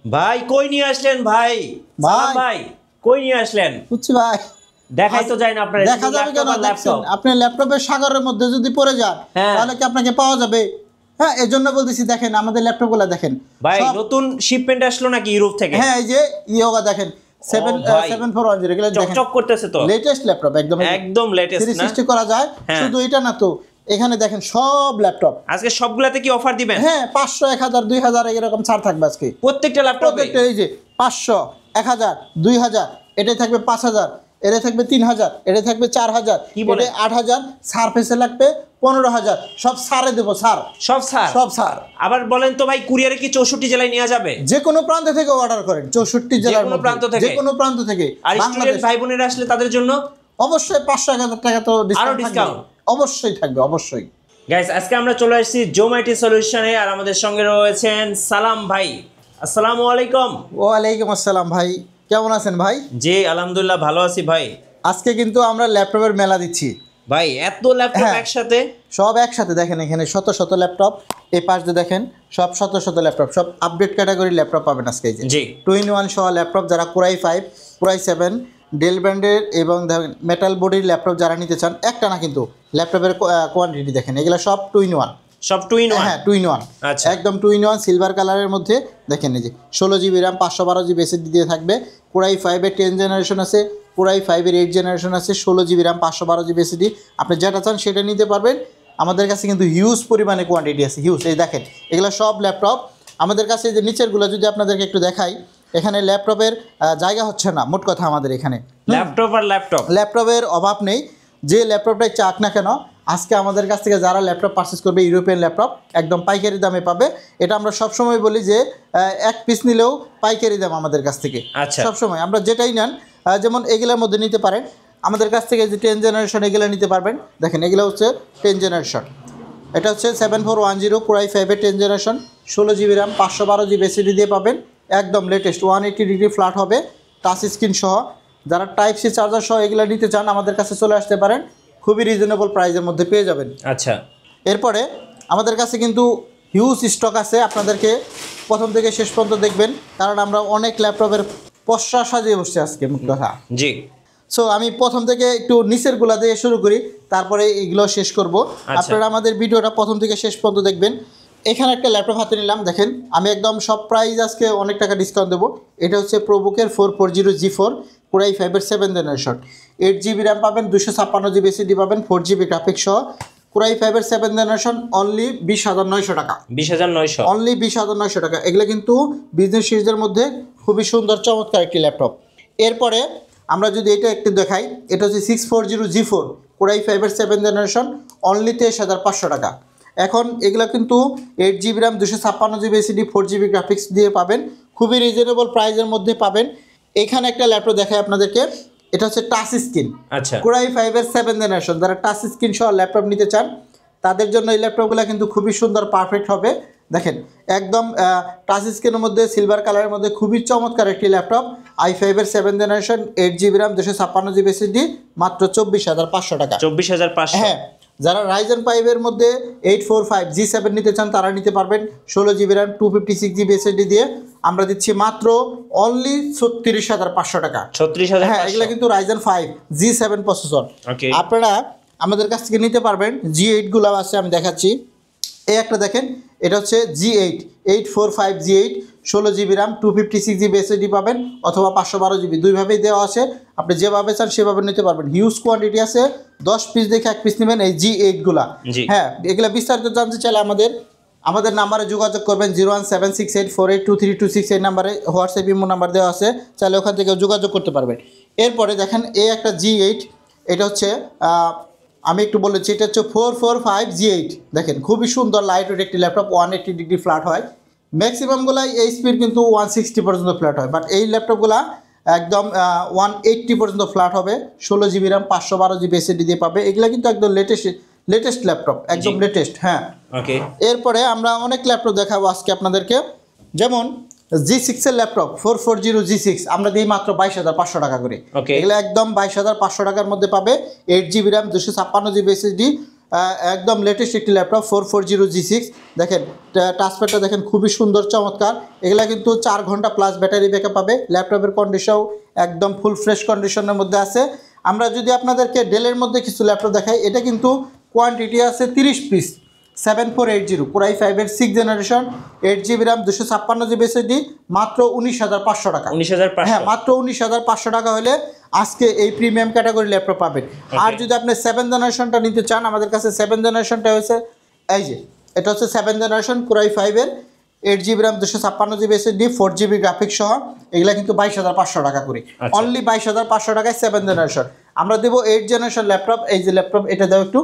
ভাই কই নিয়ে আসলেন ভাই? সালাম ভাই কই নিয়ে আসলেন? বুঝছি ভাই, দেখাই তো যায় না আপনার দেখা যাবে কেন? দেখছেন আপনি ল্যাপটপের সাগরের মধ্যে যদি পড়ে যান তাহলে কি আপনাকে পাওয়া যাবে? হ্যাঁ, এজন্য বলতেছি দেখেন আমাদের ল্যাপটপগুলো দেখেন ভাই, নতুন শিপমেন্ট আসলো নাকি ইউরোপ থেকে? হ্যাঁ, এই যে ইয়োগা দেখেন 7410 এগুলো চকচক করতেছে তো, লেটেস্ট ল্যাপটপ, একদম লেটেস্ট না? 360 করা যায়। শুধু এটা না তো, এখানে দেখেন সব ল্যাপটপ। আজকে সবগুলাতে কি অফার দিবেন? হ্যাঁ, 500 1000 2000 এরকম ছাড় থাকবে আজকে প্রত্যেকটা ল্যাপটপে। প্রত্যেকটা এই যে 500 1000 2000, এটাই থাকবে 5000, এটা থাকবে 3000, এটা থাকবে 4000, এটা 8000, সারফেসে লাগবে 15000, সব সারে দেবো। সব সার। আবার বলেন তো ভাই, কুরিয়ারে কি 64 জেলায় নেওয়া যাবে? যে কোনো প্রান্ত থেকে অর্ডার করেন, 64 জেলার যে কোনো প্রান্ত থেকে। আর স্টুডেন্ট ভাই বোনেরা আসলে তাদের জন্য অবশ্যই 500 1000 টাকা তো ডিসকাউন্ট অবশ্যই থাকবে, অবশ্যই। গাইস, আজকে আমরা চলে আসছি জোম আইটি সলিউশনে, আর আমাদের সঙ্গে রয়েছেন সালাম ভাই। আসসালামু আলাইকুম। ওয়ালাইকুম আসসালাম ভাই, কেমন আছেন ভাই? জি আলহামদুলিল্লাহ ভালো আছি ভাই। আজকে কিন্তু আমরা ল্যাপটপের মেলা দিচ্ছি ভাই, এত ল্যাপটপ একসাথে? সব একসাথে দেখেন, এখানে শত শত ল্যাপটপ, এই পাশ দিয়ে দেখেন সব শত শত ল্যাপটপ, সব আপডেট ক্যাটাগরি ল্যাপটপ পাবেন আজকে। জি, 2-in-1 সহ ল্যাপটপ, যারা কোরাই 5 কোরাই 7 ডেল ব্র্যান্ডের এবং মেটাল বডির ল্যাপটপ যারা নিতে চান, একটা না কিন্তু ল্যাপটপের কোয়ান্টিটি দেখেন, এগুলো সব 2-in-1। সব 2-in-1? হ্যাঁ, 2-in-1, আচ্ছা, একদম 2-in-1 সিলভার কালারের মধ্যে দেখেন। এই যে 16 জিবি র্যাম 512 জিবি এসএসডি দিয়ে থাকবে। কোরাই 5-এর 10 জেনারেশন আছে, কোরাই 5-এর 8 জেনারেশন আছে, 16 জিবি র্যাম 512 জিবি এসএসডি। আপনি যেটা চান সেটা নিতে পারবেন। আমাদের কাছে কিন্তু হিউজ পরিমাণে কোয়ান্টিটি আছে, হিউজ। এই দেখেন এগুলো সব ল্যাপটপ আমাদের কাছে। যে নিচেরগুলো যদি আপনাদেরকে একটু দেখাই, এখানে ল্যাপটপের জায়গা হচ্ছে না, মোট কথা আমাদের এখানে ল্যাপটপের অভাব নেই। যে ল্যাপটপটাই চাক না কেন, আজকে আমাদের কাছ থেকে যারা ল্যাপটপ পারচেস করবে, ইউরোপিয়ান ল্যাপটপ একদম পাইকারি দামে পাবে। এটা আমরা সবসময় বলি যে এক পিস নিলেও পাইকারি দাম আমাদের কাছ থেকে। সবসময় আমরা যেটাই নেন, যেমন এগুলোর মধ্যে নিতে পারেন আমাদের কাছ থেকে, যে 10 জেনারেশন এগুলো নিতে পারবেন। দেখেন এগুলো হচ্ছে 10 জেনারেশন, এটা হচ্ছে 7410 কোরাই 5-এর 10 generation, 16 GB RAM 512 GB SSD দিয়ে পাবেন। একদম লেটেস্ট 180 ডিগ্রি ফ্ল্যাট হবে, টাচ স্ক্রিন সহ। যারা টাইপ সি চার্জার সহ এগুলো নিতে চান, আমাদের কাছে চলে আসতে পারেন, খুবই রিজনেবল প্রাইসের মধ্যে পেয়ে যাবেন। আচ্ছা, এরপরে আমাদের কাছে কিন্তু হিউজ স্টক আছে, আপনাদেরকে প্রথম থেকে শেষ পর্যন্ত দেখবেন, কারণ আমরা অনেক ল্যাপটপের পসরা সাজিয়ে বসছি আজকে, মুখ কথা। জি, সো আমি প্রথম থেকে একটু নিচের গুলা দিয়ে শুরু করি, তারপরে এগুলো শেষ করব। আপনারা আমাদের ভিডিওটা প্রথম থেকে শেষ পর্যন্ত দেখবেন। এখানে একটা ল্যাপটপ হাতে নিলাম, দেখেন আমি একদম সব প্রাইস আজকে অনেক টাকা ডিসকাউন্ট দেবো। এটা হচ্ছে প্রোবুকের 440 G4 কোরাই 5-এর 7 জেনারেশন, 8 জিবি র্যাম পাবেন, 256 জিবি এসএসডি পাবেন, 4 জিবি গ্রাফিক্স সহ। কোরাই 5-এর 7 জেনারেশন অনলি 20,900 টাকা। 20,900 অনলি 20,900 টাকা। এগুলো কিন্তু বিজনেস সিরিজের মধ্যে খুবই সুন্দর চমৎকার একটি ল্যাপটপ। এরপরে আমরা যদি এটা একটু দেখাই, এটা হচ্ছে 640 G4 কোরাই 5-এর 7 জেনারেশন, অনলি 23,500 টাকা। এখন এগুলো কিন্তু 8 GB RAM 256 GB SSD 4 GB graphics দিয়ে পাবেন, খুবই রিজনেবল প্রাইসের মধ্যে পাবেন। এখানে একটা ল্যাপটপ দেখাই আপনাদেরকে, এটা হচ্ছে টাচ স্ক্রিন। আচ্ছা, কোরাই 5-এর 7 জেনারেশন, যারা টাচ স্ক্রিন সহ ল্যাপটপ নিতে চান তাদের জন্য এই ল্যাপটপগুলো কিন্তু খুবই সুন্দর, পারফেক্ট হবে। দেখেন একদম টাচ স্ক্রিনের মধ্যে সিলভার কালারের মধ্যে খুবই চমৎকার একটি ল্যাপটপ, i5-এর 7 generation, 8 GB RAM 256 GB SSD, মাত্র 24,500 টাকা। 24,500। হ্যাঁ, যারা রাইজেন 5-এর মধ্যে 845 G7 নিতে চান তারা নিতে পারবেন, 16 জিবি র্যাম 256 জিবি এসএসডি দিয়ে আমরা দিচ্ছি মাত্র অনলি 36,500 টাকা। 36,000? হ্যাঁ, এগুলো কিন্তু রাইজেন 5 G7 প্রসেসর। আপনারা আমাদের কাছ থেকে নিতে পারবেন। G8 গুলো আছে, আমি দেখাচ্ছি। এই একটা দেখেন, এটা হচ্ছে G8 845 G8, 16 GB RAM 256 GB SSD পাবেন, অথবা 512 জিবি, দুইভাবেই দেওয়া আছে। আপনি যেভাবে চান সেভাবে নিতে পারবেন, হিউজ কোয়ান্টিটি আছে। 10 পিস দেখে 1 পিস নেবেন এই G8 গুলা। হ্যাঁ, এগুলো বিস্তারিত জানতে চাইলে আমাদের নাম্বারে যোগাযোগ করবেন, 01768482326 এই নাম্বারে হোয়াটসঅ্যাপ ইমো নাম্বার দেওয়া আছে, চাইলে ওখান থেকে যোগাযোগ করতে পারবেন। এরপরে দেখেন এই একটা G8, এটা হচ্ছে আমি একটু বলেছি, এটা হচ্ছে 445 G8। দেখেন খুবই সুন্দর লাইট ওয়েট একটি ল্যাপটপ, 180 ডিগ্রি ফ্ল্যাট হয়। ম্যাক্সিমামগুলাই এই স্পিড কিন্তু 160 পর্যন্ত ফ্ল্যাট হয়, বাট এই ল্যাপটপগুলা একদম 180 পর্যন্ত ফ্ল্যাট হবে। 16 জিবি র্যাম 512 জিবি এসএসডি দিয়ে পাবে। এগুলো কিন্তু একদম লেটেস্ট ল্যাপটপ, একদম লেটেস্ট। হ্যাঁ, ওকে। এরপরে আমরা অনেক ল্যাপটপ দেখাবো আজকে আপনাদেরকে, যেমন G6-এর ল্যাপটপ 440 G6 আমরা দিই মাত্র 22,500 টাকা করে। এগুলো একদম 22,500 টাকার মধ্যে পাবে। 8 জিবি র্যাম 256 জিবি এসএসডি, একদম লেটেস্ট একটি ল্যাপটপ 440G6 দেখেন টাচপ্যাডটা দেখেন খুবই সুন্দর চমৎকার এগুলা কিন্তু 4 ঘন্টা প্লাস ব্যাটারি ব্যাকআপ পাবে ল্যাপটপের কন্ডিশনও একদম ফুল ফ্রেশ কন্ডিশনের মধ্যে আছে আমরা যদি আপনাদেরকে ডেলের মধ্যে কিছু ল্যাপটপ দেখাই এটা কিন্তু কোয়ান্টিটি আছে 30 পিস 7480 Core i5 এর 6th generation 8GB RAM 256GB SSD মাত্র 19,500 টাকা 19,500 হ্যাঁ মাত্র 19,500 টাকা হলে আজকে এই প্রিমিয়াম ক্যাটাগরি ল্যাপটপ পাবেন আর যদি আপনি 7th জেনারেশনটা নিতে চান আমাদের কাছে 7th জেনারেশনটা হচ্ছে এই যে এটা হচ্ছে 7th জেনারেশন Core i5 এর 8GB RAM 256GB SSD 4GB graphics সহ এগুলা কিন্তু 22,500 টাকা করে অনলি 22,500 টাকায় 7th জেনারেশন আমরা দেব 8th জেনারেশন ল্যাপটপ এই যে ল্যাপটপ এটা দাও একটু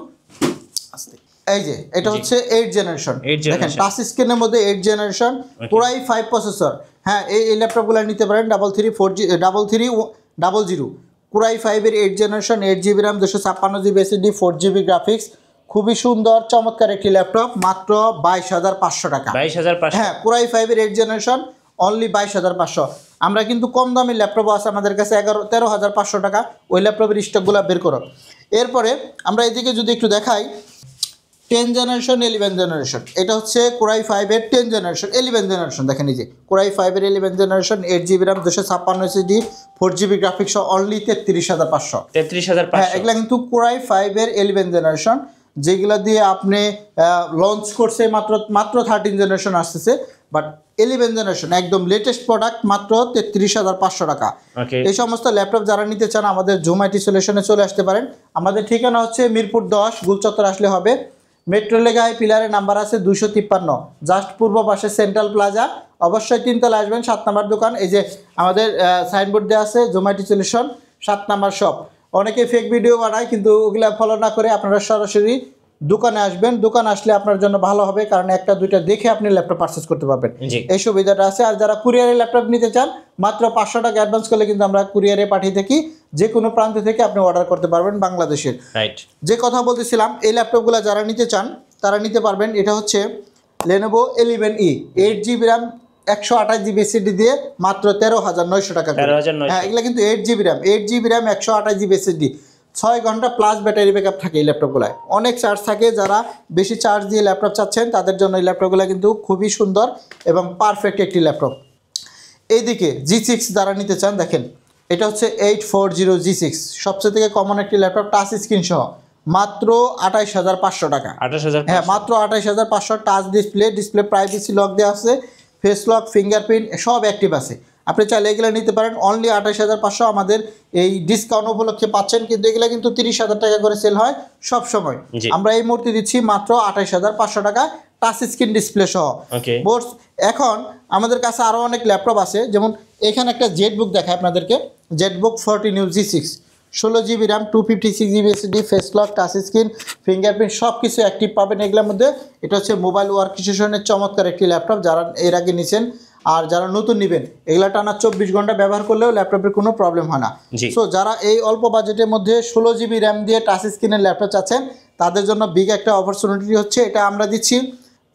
আস্তে এই যে এটা হচ্ছে 8th জেনারেশন দেখেন টাচ স্ক্রিনের মধ্যে 8th generation Core i5 processor হ্যাঁ এই ল্যাপটপগুলো নিতে পারেন 3300 Core i5 এর 8th generation 8GB RAM 256GB SSD 4GB graphics খুবই সুন্দর চমৎকার একটি ল্যাপটপ মাত্র 22,500 টাকা 22,500 হ্যাঁ Core i5 এর 8th জেনারেশন অনলি 22,500 আমরা কিন্তু কম দামি ল্যাপটপ আছে আমাদের কাছে 13,500 টাকা ওই ল্যাপটপের স্টকগুলো বের করো এরপরে আমরা এদিকে যদি একটু দেখাই 10th জেনারেশন 11th জেনারেশন এটা হচ্ছে Core i5 এর 10th জেনারেশন 11th জেনারেশন দেখেন এই যে Core i5 এর 11th generation 8GB RAM 256 SSD 4GB graphics only 33,500 হ্যাঁ এগুলা কিন্তু Core i5 এর 11th জেনারেশন যেগুলা দিয়ে আপনি লঞ্চ করছে মাত্র 13 জেনারেশন আসতেছে বাট 11th জেনারেশন একদম লেটেস্ট প্রোডাক্ট মাত্র 33,500 টাকা এই সমস্ত ল্যাপটপ যারা নিতে চান আমাদের জুম আইটি সলিউশনে চলে আসতে পারেন আমাদের ঠিকানা হচ্ছে মিরপুর 10 গুলচত্বর আসলে হবে মেট্রো লেগায় পিলারের নাম্বার আছে 253 জাস্ট পূর্ব পাশে সেন্ট্রাল প্লাজা অবশ্যই 3 তলা আসবেন 7 নম্বর দোকান এই যে আমাদের সাইনবোর্ড দেওয়া আছে zoom IT solution 7 number shop অনেকে ফেক ভিডিও বানায় কিন্তু ওগুলা ফলো না করে আপনারা সরাসরি দোকানে আসবেন দোকান আসলে আপনার জন্য ভালো হবে কারণ একটা দুইটা দেখে আপনি ল্যাপটপ পারচেজ করতে পারবেন এই সুবিধাটা আছে আর যারা কুরিয়ারে ল্যাপটপ নিতে চান মাত্র 500 টাকা অ্যাডভান্স করলে কিন্তু আমরা কুরিয়ারে পাঠিয়ে থাকি যে কোনো প্রান্ত থেকে আপনি অর্ডার করতে পারবেন বাংলাদেশের রাইট যে কথা বলতেছিলাম এই ল্যাপটপগুলো যারা নিতে চান তারা নিতে পারবেন এটা হচ্ছে Lenovo 11E 8GB RAM 128GB SSD দিয়ে মাত্র 13,900 টাকা হ্যাঁ এগুলো কিন্তু 8GB RAM 128GB SSD 6 ঘন্টা প্লাস ব্যাটারি ব্যাকআপ থাকে এই ল্যাপটপগুলোয় অনেক চার্জ থাকে যারা বেশি চার্জ দিয়ে ল্যাপটপ চাচ্ছেন তাদের জন্য এই ল্যাপটপগুলো কিন্তু খুবই সুন্দর এবং পারফেক্ট একটি ল্যাপটপ এইদিকে G6 যারা নিতে চান দেখেন এটা হচ্ছে 840G6 সবচেয়ে থেকে কমন একটি ল্যাপটপ টাচ স্ক্রিন সহ মাত্র 28,500 টাকা হ্যাঁ মাত্র 28,500 টাচ ডিসপ্লে প্রাইভেসি লক দেওয়া আছে ফেস লক ফিঙ্গারপ্রিন্ট সব অ্যাক্টিভ আছে আপনি চাইলে এগুলো নিতে পারেন অনলি 28,500 আমাদের এই ডিসকাউন্ট উপলক্ষে পাচ্ছেন কিন্তু এগুলো কিন্তু 30,000 টাকা করে সেল হয় সব সময় আমরা এই মুহূর্তে দিচ্ছি মাত্র 28,500 টাকা টাচ স্ক্রিন ডিসপ্লে সহ বোর্ড এখন আমাদের কাছে আরও অনেক ল্যাপটপ আছে যেমন এখানে একটা জেটবুক দেখায় আপনাদেরকে Jetbook 14 G6 16GB RAM 256GB SSD face lock touch screen fingerprint সব কিছু অ্যাক্টিভ পাবেন এগুলোর মধ্যে এটা হচ্ছে মোবাইল ওয়ার্ক স্টেশনের চমৎকার একটি ল্যাপটপ যারা এর আগে নিছেন আর যারা নতুন নেবেন এগুলা টানা 24 ঘন্টা ব্যবহার করলেও ল্যাপটপের কোনো প্রবলেম হয় না সো যারা এই অল্প বাজেটের মধ্যে 16GB RAM দিয়ে টাচ স্ক্রিনের ল্যাপটপ চাচ্ছেন তাদের জন্য বিগ একটা অপরচুনিটি হচ্ছে এটা আমরা দিচ্ছি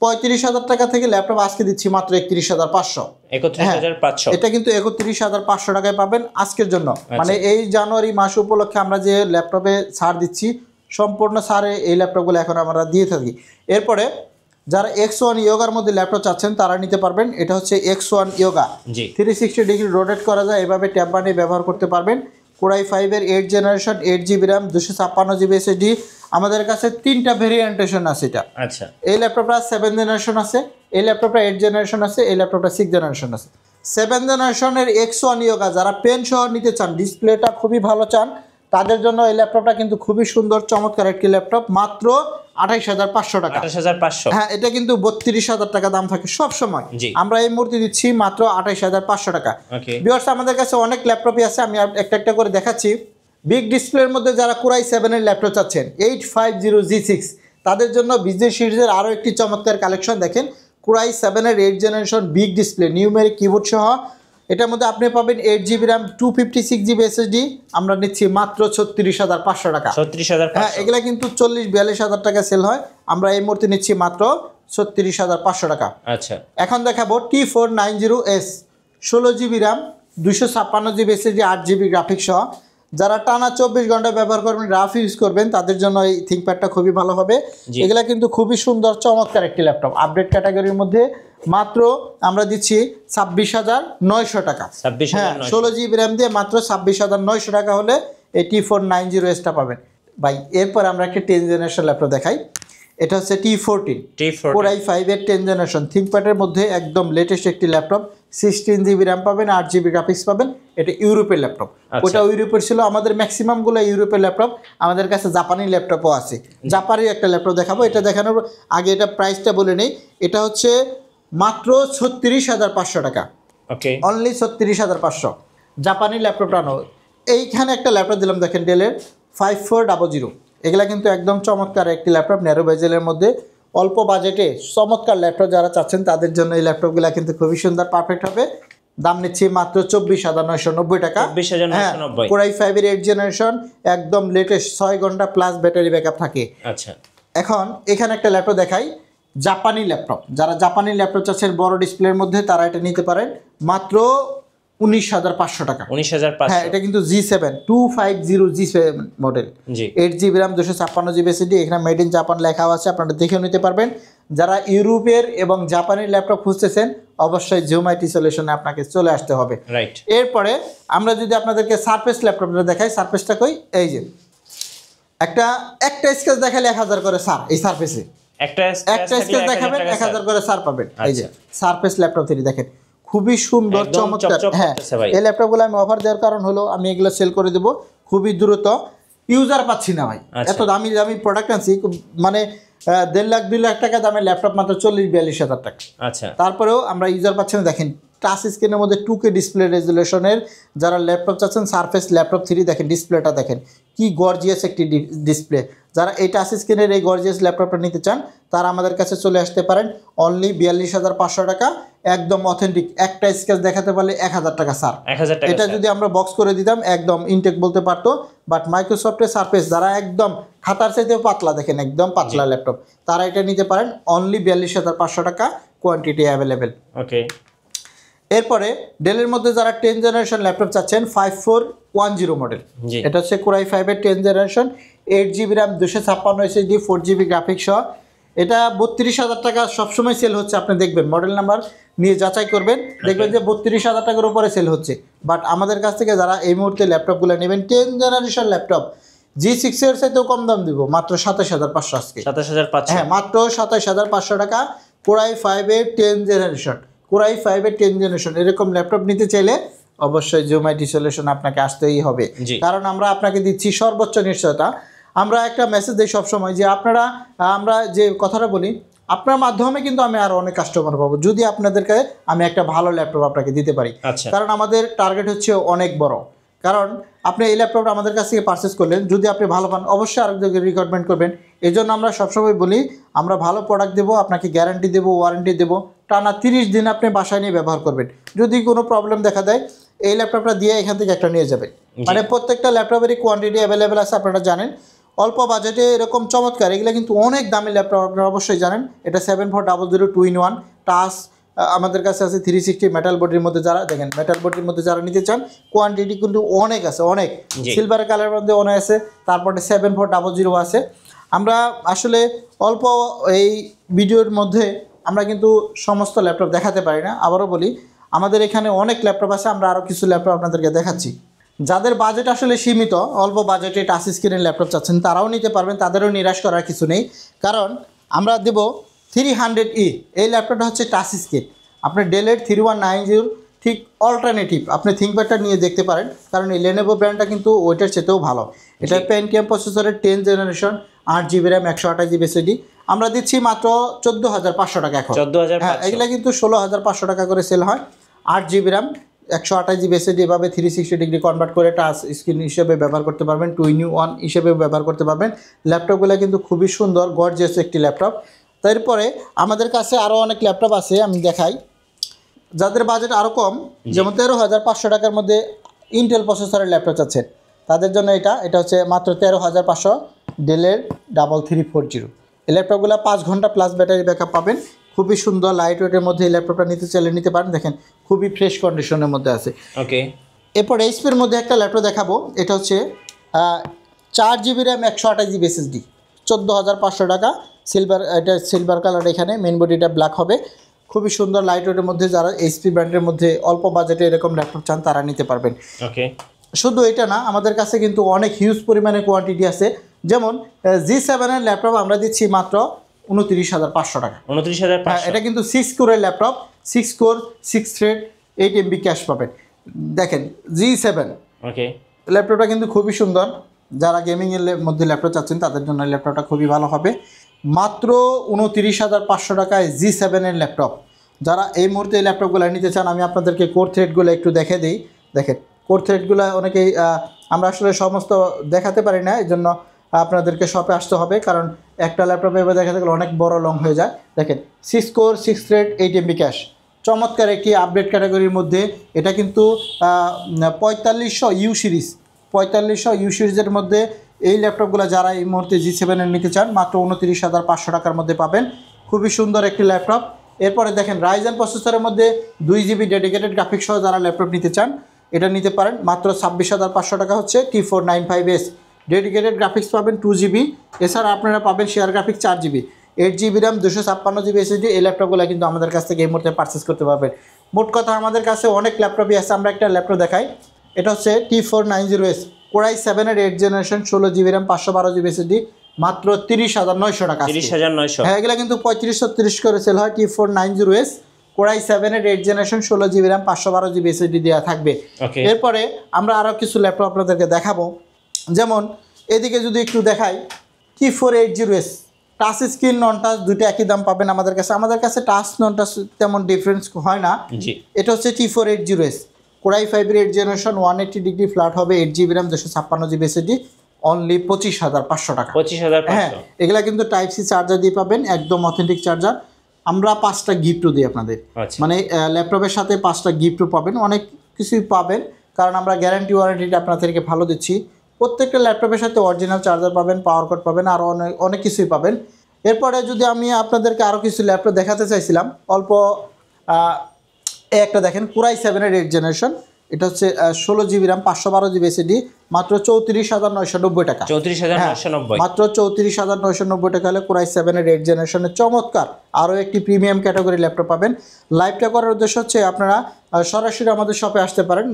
35,000 টাকা থেকে ল্যাপটপ আজকে দিচ্ছি মাত্র 31,500 এটা কিন্তু 31,500 টাকায় পাবেন আজকের জন্য মানে এই জানুয়ারি মাস উপলক্ষে আমরা যে ল্যাপটপে ছাড় দিচ্ছি সম্পূর্ণ ছাড়ে এই ল্যাপটপগুলো এখন আমরা দিয়ে থাকি এরপরে যারা X1 ইয়োগার মধ্যে ল্যাপটপ চাচ্ছেন তারা নিতে পারবেন এটা হচ্ছে X1 ইয়োগা 360 ডিগ্রি রোটেট করা যায় এভাবে ট্যাব বানিয়ে ব্যবহার করতে পারবেন Core i5 এর 8th generation 8GB RAM 256GB SSD আমাদের কাছে 3টা ভেরিয়েন্টেশন আছে এটা আচ্ছা এই ল্যাপটপটা 7th জেনারেশন আছে এই ল্যাপটপটা 8th জেনারেশন আছে এই ল্যাপটপটা 6th জেনারেশন আছে 7th জেনারেশনের X1 ইয়োগা যারা পেন সহ নিতে চান ডিসপ্লেটা খুবই ভালো চান তাদের জন্য এই ল্যাপটপটা কিন্তু খুবই সুন্দর চমৎকার একটি ল্যাপটপ মাত্র 28,500 টাকা 28,500 হ্যাঁ এটা কিন্তু 32,000 টাকা দাম থাকে সব সময় আমরা এই মুহূর্তে দিচ্ছি মাত্র 28,500 টাকা ভিউয়ার্স আমাদের কাছে অনেক ল্যাপটপই আছে আমি একটা একটা করে দেখাচ্ছি বিগ ডিসপ্লের মধ্যে যারা Core i7 এর ল্যাপটপ চাচ্ছেন 850G6 তাদের জন্য বিজনেস সিরিজের আরও একটি চমৎকার কালেকশন দেখেন Core i7 এর 8th generation big display numeric keyboard সহ এটার মধ্যে আপনি পাবেন 8GB RAM 256GB SSD আমরা নিচ্ছি মাত্র 36,500 টাকা 36,500 হ্যাঁ এগুলা কিন্তু 40-42,000 টাকা সেল হয় আমরা এই মুহূর্তে নিচ্ছি মাত্র 36,500 টাকা আচ্ছা এখন দেখাবো T490S 16GB RAM 256GB SSD 8GB graphics সহ যারা টানা 24 ঘন্টা ব্যবহার করবেন, রাফ ইউজ করবেন, তাদের জন্য এই থিংকপ্যাডটা খুবই ভালো হবে। এগুলা কিন্তু খুবই সুন্দর চমৎকার একটি ল্যাপটপ। আপডেট ক্যাটাগরির মধ্যে মাত্র আমরা দিচ্ছি 26,900 টাকা। হ্যাঁ, 16 জিবি র্যাম দিয়ে মাত্র 26,900 টাকা হলে এই T490Sটা পাবেন ভাই। এরপর আমরা একটা 10 জেনারেশন ল্যাপটপ দেখাই। এটা হচ্ছে T14 Core i5 এর 10 জেনারেশন থিংকপ্যাডের মধ্যে একদম লেটেস্ট একটি ল্যাপটপ। 16 জিবি র্যাম পাবেন, 8 জিবি গ্রাফিক্স পাবেন। এটা ইউরোপের ল্যাপটপ, ওটা ইউরোপের ছিল। আমাদের ম্যাক্সিমামগুলো ইউরোপের ল্যাপটপ। আমাদের কাছে জাপানি ল্যাপটপও আছে। জাপানি একটা ল্যাপটপ দেখাবো। এটা দেখানোর আগে এটা প্রাইসটা বলে নেই। এটা হচ্ছে মাত্র 36,500 টাকা। ওকে, অনলি 36,500 জাপানি ল্যাপটপটা আনো। এইখানে একটা ল্যাপটপ দিলাম দেখেন, ডেলের 5400। এগুলা কিন্তু একদম চমৎকার একটি ল্যাপটপ, ন্যারো বেজেলের মধ্যে অল্প বাজেটে চমৎকার ল্যাপটপ যারা চাচ্ছেন তাদের জন্য এই ল্যাপটপগুলো কিন্তু খুবই সুন্দর, পারফেক্ট হবে। দাম নিচ্ছি মাত্র 24,990 টাকা। 24,990। Core i5 এর 8 জেনারেশন, একদম লেটেস্ট, 6 ঘন্টা প্লাস ব্যাটারি ব্যাকআপ থাকে। আচ্ছা, এখন এখানে একটা ল্যাপটপ দেখাই, জাপানি ল্যাপটপ। যারা জাপানি ল্যাপটপ চাচ্ছেন বড় ডিসপ্লের মধ্যে, তারা এটা নিতে পারেন মাত্র 19,500 টাকা। 19,500। হ্যাঁ, এটা কিন্তু G7 250 G7 model, 8 GB RAM, 256 GB SSD. এখানে মেড ইন জাপান লেখা আছে, আপনারা দেখেও নিতে পারবেন। যারা ইউরোপের এবং জাপানি ল্যাপটপ খুঁজতেছেন, অবশ্যই জুম আইটি সলিউশনে আপনাকে চলে আসতে হবে। রাইট। এরপরে আমরা যদি আপনাদেরকে সারফেস ল্যাপটপটা দেখাই, সারফেসটা কই, এই যে একটা স্কেচ দেখালে 1000 করে স্যার। এই সারফেসে একটা স্কেচ দেখাবেন 1000 করে স্যার পাবেন। এই যে সারফেস ল্যাপটপ থেকে দেখেন, খুবই সুন্দর চমৎকার। হ্যাঁ, এই ল্যাপটপগুলো আমি অফার দেওয়ার কারণ হলো আমি এগুলো সেল করে দেবো খুবই দ্রুত। ইউজার পাচ্ছি না ভাই, এত দামি দামি প্রোডাক্ট আনছি, মানে 1.5 লাখ 2 লাখ টাকা দামের ল্যাপটপ মাত্র 40-42 হাজার টাকা। আচ্ছা, তারপরেও আমরা ইউজার পাচ্ছি না। দেখেন টাচ স্ক্রিনের মধ্যে 2K ডিসপ্লে রেজুলেশনের যারা ল্যাপটপ চাচ্ছেন, সারফেস ল্যাপটপ 3 দেখেন, ডিসপ্লেটা দেখেন কি গর্জিয়াস একটি ডিসপ্লে। যারা এই টাচ স্ক্রিনের এই গর্জিয়াস ল্যাপটপটা নিতে চান, তারা আমাদের কাছে চলে আসতে পারেন। অনলি 42,500 টাকা, একদম অথেন্টিক। একটা স্কেচ দেখাতে পারলে 1,000 টাকা স্যার। 1,000 টাকা। এটা যদি আমরা বক্স করে দিতাম একদম ইনটেক বলতে পারতো। বাট মাইক্রোসফটের সারফেস যারা একদম খাতার চাইতেও পাতলা, দেখেন একদম পাতলা ল্যাপটপ, তারা এটা নিতে পারেন। অনলি 42,500 টাকা, কোয়ান্টিটি অ্যাভেলেবেল। ওকে। এরপরে ডেলের মধ্যে যারা 10 জেনারেশন ল্যাপটপ চাচ্ছেন, 5410 মডেল, এটা হচ্ছে Core i5 এর 10 generation, 8 GB RAM, 256 SSD, 4 GB graphics সহ। এটা 32,000 টাকা সবসময় সেল হচ্ছে। আপনি দেখবেন, মডেল নাম্বার নিয়ে যাচাই করবেন, দেখবেন যে 32,000 টাকার উপরে সেল হচ্ছে। বাট আমাদের কাছ থেকে যারা এই মুহূর্তে ল্যাপটপগুলো নেবেন, 10 জেনারেশন ল্যাপটপ, G6 এর চাইতেও কম দাম দিব, মাত্র 27,500 আজকে। 27,500। হ্যাঁ, মাত্র 27,500 টাকা। Core i5 এর 10 জেনারেশন, Core i5 এর 10 জেনারেশন এরকম ল্যাপটপ নিতে চাইলে অবশ্যই জুম আইটি সলিউশন আপনাকে আসতেই হবে। কারণ আমরা আপনাকে দিচ্ছি সর্বোচ্চ নিশ্চয়তা। আমরা একটা মেসেজ দিই সবসময় যে আপনারা, আমরা যে কথাটা বলি, আপনার মাধ্যমে কিন্তু আমি আরও অনেক কাস্টমার পাবো যদি আপনাদেরকে আমি একটা ভালো ল্যাপটপ আপনাকে দিতে পারি। কারণ আমাদের টার্গেট হচ্ছে অনেক বড়। কারণ আপনি এই ল্যাপটপটা আমাদের কাছ থেকে পারচেস করলেন, যদি আপনি ভালো পান অবশ্যই আরেকজনকে রিকমেন্ড করবেন। এই জন্য আমরা সবসময় বলি, আমরা ভালো প্রোডাক্ট দেবো, আপনাকে গ্যারান্টি দেবো, ওয়ারেন্টি দেবো, টানা 30 দিন আপনি বাসায় নিয়ে ব্যবহার করবেন। যদি কোনো প্রবলেম দেখা দেয়, এই ল্যাপটপটা দিয়ে এখান থেকে একটা নিয়ে যাবেন। মানে প্রত্যেকটা ল্যাপটপেরই কোয়ান্টিটি অ্যাভেলেবেল আছে, আপনারা জানেন। অল্প বাজেটে এরকম চমৎকার, এগুলো কিন্তু অনেক দামি ল্যাপটপ, আপনারা অবশ্যই জানেন। এটা 7400 2-in-1 টাচ আমাদের কাছে আছে। 360 মেটাল বডির মধ্যে যারা দেখেন, মেটাল বডির মধ্যে যারা নিতে চান, কোয়ান্টিটি কিন্তু অনেক আছে, অনেক। সিলভার কালারের মধ্যে অনেক আছে, তারপরে 7400 আছে। আমরা আসলে অল্প এই ভিডিওর মধ্যে আমরা কিন্তু সমস্ত ল্যাপটপ দেখাতে পারি না। আবারও বলি, আমাদের এখানে অনেক ল্যাপটপ আছে, আমরা আরও কিছু ল্যাপটপ আপনাদেরকে দেখাচ্ছি। যাদের বাজেট আসলে সীমিত, অল্প বাজেটে টাচ স্ক্রিনের ল্যাপটপ চাচ্ছেন, তারাও নিতে পারবেন, তাদেরও নিরাশ করার কিছু নেই। কারণ আমরা দেব 300E। এই ল্যাপটপটা হচ্ছে টাচ স্ক্রিন। আপনার ডেলের 3190 ঠিক অল্টারনেটিভ আপনি থিংকপ্যাডটা নিয়ে দেখতে পারেন। কারণ এই লেনোভো ব্র্যান্ডটা কিন্তু ওইটার চেয়েতেও ভালো। এটা পেন্টিয়াম প্রসেসরের 10 generation, 8 GB RAM, 128 GB SSD. আমরা দিচ্ছি মাত্র 14,500 টাকা এখন। 14,500। হ্যাঁ, এগুলো কিন্তু 16,500 টাকা করে সেল হয়। 8 জিবি র্যাম, 128 জিবি এসএসডি, এভাবে 360 ডিগ্রি কনভার্ট করে টাচ স্ক্রিন হিসেবে ব্যবহার করতে পারবেন, 2-in-1 হিসেবে ব্যবহার করতে পারবেন। ল্যাপটপগুলো কিন্তু খুবই সুন্দর, গর্জিয়াস একটি ল্যাপটপ। তারপরে আমাদের কাছে আরও অনেক ল্যাপটপ আছে, আমি দেখাই। যাদের বাজেট আরও কম, যেমন 13,500 টাকার মধ্যে ইন্টেল প্রসেসরের ল্যাপটপ আছেন, তাদের জন্য এটা হচ্ছে মাত্র 13,500, ডেলের 3340। এই ল্যাপটপগুলো 5 ঘন্টা প্লাস ব্যাটারি ব্যাকআপ পাবেন। খুবই সুন্দর লাইট ওয়েটের মধ্যে এই ল্যাপটপটা নিতে চাইলে নিতে পারেন। দেখেন খুবই ফ্রেশ কন্ডিশনের মধ্যে আছে। ওকে। এরপর এইচপির মধ্যে একটা ল্যাপটপ দেখাবো, এটা হচ্ছে 4 GB র্যাম 128 GB SSD, 14,500 টাকা। সিলভার, এটা সিলভার কালার, এখানে মেন বডিটা ব্ল্যাক হবে। খুবই সুন্দর লাইট ওয়েটের মধ্যে, যারা এইচপি ব্র্যান্ডের মধ্যে অল্প বাজেটে এরকম ল্যাপটপ চান তারা নিতে পারবেন। ওকে, শুধু এটা না, আমাদের কাছে কিন্তু অনেক হিউজ পরিমাণে কোয়ান্টিটি আছে। যেমন G7 এর ল্যাপটপ আমরা দিচ্ছি মাত্র 29,500 টাকা। 29,500। এটা কিন্তু 6 কোরের laptop, 6 core 6 thread 8 MB cash পাবেন। দেখেন G7 ওকে, ল্যাপটপটা কিন্তু খুবই সুন্দর। যারা গেমিংয়ের মধ্যে ল্যাপটপ চাচ্ছেন তাদের জন্য ল্যাপটপটা খুবই ভালো হবে। মাত্র 29,500 টাকায় G7 এর ল্যাপটপ। যারা এই মুহূর্তে এই ল্যাপটপগুলো নিতে চান, আমি আপনাদেরকে কোর থ্রেডগুলো একটু দেখে দিই। দেখেন কোর থ্রেডগুলো অনেকেই আমরা আসলে সমস্ত দেখাতে পারি না, এই জন্য আপনাদেরকে শপে আসতে হবে, কারণ একটা ল্যাপটপে এবার দেখাতে গেলে অনেক বড় লং হয়ে যায়। দেখেন 6 কোর 6 থ্রেড 8 MB ক্যাশ, চমৎকার একটি আপডেট ক্যাটাগরির মধ্যে। এটা কিন্তু 4500 ইউ সিরিজ, 4500 ইউ সিরিজের মধ্যে এই ল্যাপটপগুলো যারা এই মুহূর্তে G7 এর নিতে চান মাত্র 29,500 টাকার মধ্যে পাবেন। খুবই সুন্দর একটি ল্যাপটপ। এরপরে দেখেন রাইজেন প্রসেসরের মধ্যে 2 GB ডেডিকেটেড গ্রাফিক্স সহ যারা ল্যাপটপ নিতে চান এটা নিতে পারেন। মাত্র 26,500 টাকা হচ্ছে T495S, ডেডিকেটেড গ্রাফিক্স পাবেন 2 GB। এছাড়া আপনারা পাবেন share graphics 4 GB, 8 GB RAM 256 GB SSD। এই ল্যাপটপগুলো কিন্তু আমাদের কাছ থেকে এই মুহূর্তে পারচেস করতে পারবেন। মোট কথা আমাদের কাছে অনেক ল্যাপটপই আছে। আমরা একটা ল্যাপটপ দেখাই, এটা হচ্ছে T490S, Core i7 এর 8th generation, 16 GB RAM 512 GB SSD, মাত্র 30,900 টাকা। 30,900। হ্যাঁ, এগুলো কিন্তু 35-30 করে সেল হয়। T490S, Core i7 এর 8th generation, 16 GB RAM 512 GB SSD দেওয়া থাকবে। এরপরে আমরা আরও কিছু ল্যাপটপ আপনাদেরকে দেখাবো। যেমন এদিকে যদি একটু দেখাই, T480S, টাচ স্ক্রিন নন টাচ দুটো একই দাম পাবেন আমাদের কাছে। আমাদের কাছে টাচ নন টাচ তেমন ডিফারেন্স হয় না। এটা হচ্ছে T480S, Core i5 এর 8th জেনারেশন, 180 ডিগ্রি ফ্ল্যাট হবে, 8 GB RAM 256 GB SSD, only 25,500 টাকা। 25,500। হ্যাঁ, এগুলা কিন্তু টাইপ সি চার্জার দিয়ে পাবেন, একদম অথেন্টিক চার্জার। আমরা 5টা গিফটও দিই আপনাদের, মানে ল্যাপটপের সাথে 5টা গিফটও পাবেন, অনেক কিছুই পাবেন, কারণ আমরা গ্যারান্টি ওয়ারেন্টিটা আপনাদেরকে ভালো দিচ্ছি। প্রত্যেকটা ল্যাপটপের সাথে অরিজিনাল চার্জার পাবেন, পাওয়ার কট পাবেন, আর অনেক কিছুই পাবেন। এরপরে যদি আমি আপনাদেরকে আরও কিছু ল্যাপটপ দেখাতে চাইছিলাম অল্প, একটা দেখেন Core i7 এর 8th জেনারেশন, এটা হচ্ছে 16 GB র্যাম 512 GB SSD, মাত্র 34,990 টাকা। 34,990, মাত্র 34,990 টাকা হলে Core i7 এর 8th জেনারেশনের চমৎকার আরও একটি প্রিমিয়াম ক্যাটাগরি ল্যাপটপ পাবেন। লাইভটা করার উদ্দেশ্য হচ্ছে আপনারা সরাসরি আমাদের শপে আসতে পারেন।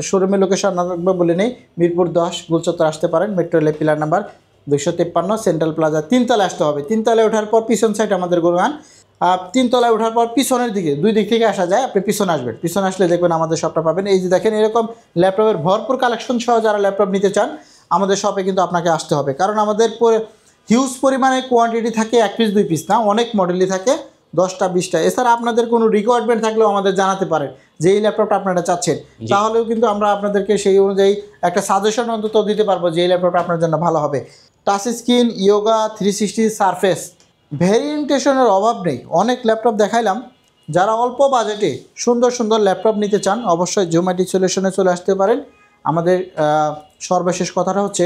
শোরুমের লোকেশন না থাকবে বলে নেই, মিরপুর 10 গুলচত্বর আসতে পারেন, মেট্রো রেলের পিলার নাম্বার 253 সেন্ট্রাল প্লাজা 3 তলায় আসতে হবে। 3 তলায় ওঠার পর পিছন সাইড আমাদের গোরগান, 3 তলায় ওঠার পর পিছনের দিকে 2 দিক থেকে আসা যায়, আপনি পিছনে আসবেন, পিছনে আসলে দেখবেন আমাদের শপটা পাবেন। এই যে দেখেন এরকম ল্যাপটপের ভরপুর কালেকশন সহ যারা ল্যাপটপ নিতে চান আমাদের শপে কিন্তু আপনাকে আসতে হবে, কারণ আমাদের হিউজ পরিমাণে কোয়ান্টিটি থাকে, 1 পিস 2 পিস না, অনেক মডেলই থাকে, 10টা 20টা। এছাড়া আপনাদের কোনো রিকোয়ারমেন্ট থাকলেও আমাদের জানাতে পারেন যে এই ল্যাপটপটা আপনারা চাচ্ছেন, তাহলেও কিন্তু আমরা আপনাদেরকে সেই অনুযায়ী একটা সাজেশন অন্তত দিতে পারবো যে এই ল্যাপটপটা আপনার জন্য ভালো হবে। টাচ স্ক্রিন, ইয়োগা 360 সারফেস, ভেরিয়েন্টেশনের অভাব নেই, অনেক ল্যাপটপ দেখাইলাম। যারা অল্প বাজেটে সুন্দর সুন্দর ল্যাপটপ নিতে চান অবশ্যই জোম্যাটিক সলিউশনে চলে আসতে পারেন। আমাদের সর্বশেষ কথাটা হচ্ছে,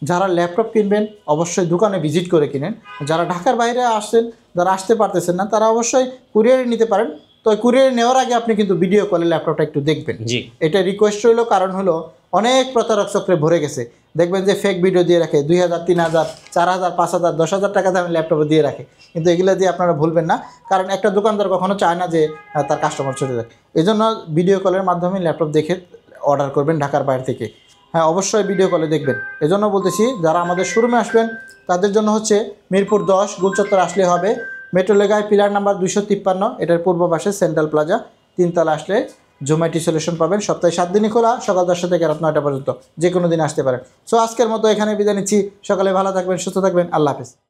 যারা ল্যাপটপ কিনবেন অবশ্যই দোকানে ভিজিট করে কিনেন। যারা ঢাকার বাইরে আসছেন, যারা আসতে পারতেছেন না, তারা অবশ্যই কুরিয়ারে নিতে পারেন। তো কুরিয়ারে নেওয়ার আগে আপনি কিন্তু ভিডিও কলে ল্যাপটপটা একটু দেখবেন, এটা রিকোয়েস্ট রইল। কারণ হলো অনেক প্রতারক চক্রে ভরে গেছে, দেখবেন যে ফেক ভিডিও দিয়ে রাখে, 2,000, 3,000, 4,000, 5,000, 10,000 টাকা দামে ল্যাপটপে দিয়ে রাখে, কিন্তু এগুলো দিয়ে আপনারা ভুলবেন না, কারণ একটা দোকানদার কখনো চায় না যে তার কাস্টমার চলে যায়। এই জন্য ভিডিও কলের মাধ্যমে ল্যাপটপ দেখে অর্ডার করবেন ঢাকার বাইরে থেকে। হ্যাঁ, অবশ্যই ভিডিও কলে দেখবেন। এজন্য বলতেছি যারা আমাদের শোরুমে আসবেন তাদের জন্য হচ্ছে মিরপুর 10 গুলচত্বর আসলে হবে, মেট্রো লেগায় পিলার নাম্বার 253, এটার পূর্ব পাশে সেন্ট্রাল প্লাজা 3 তলা আসলে জোম্যাটি সলিউশন পাবেন। সপ্তাহে 7 দিনই খোলা, সকাল 10টা থেকে রাত 9টা পর্যন্ত, যে কোনো দিন আসতে পারেন। সো আজকের মতো এখানে বিদায় নিচ্ছি। সকালে ভালো থাকবেন, সুস্থ থাকবেন, আল্লাহ হাফেজ।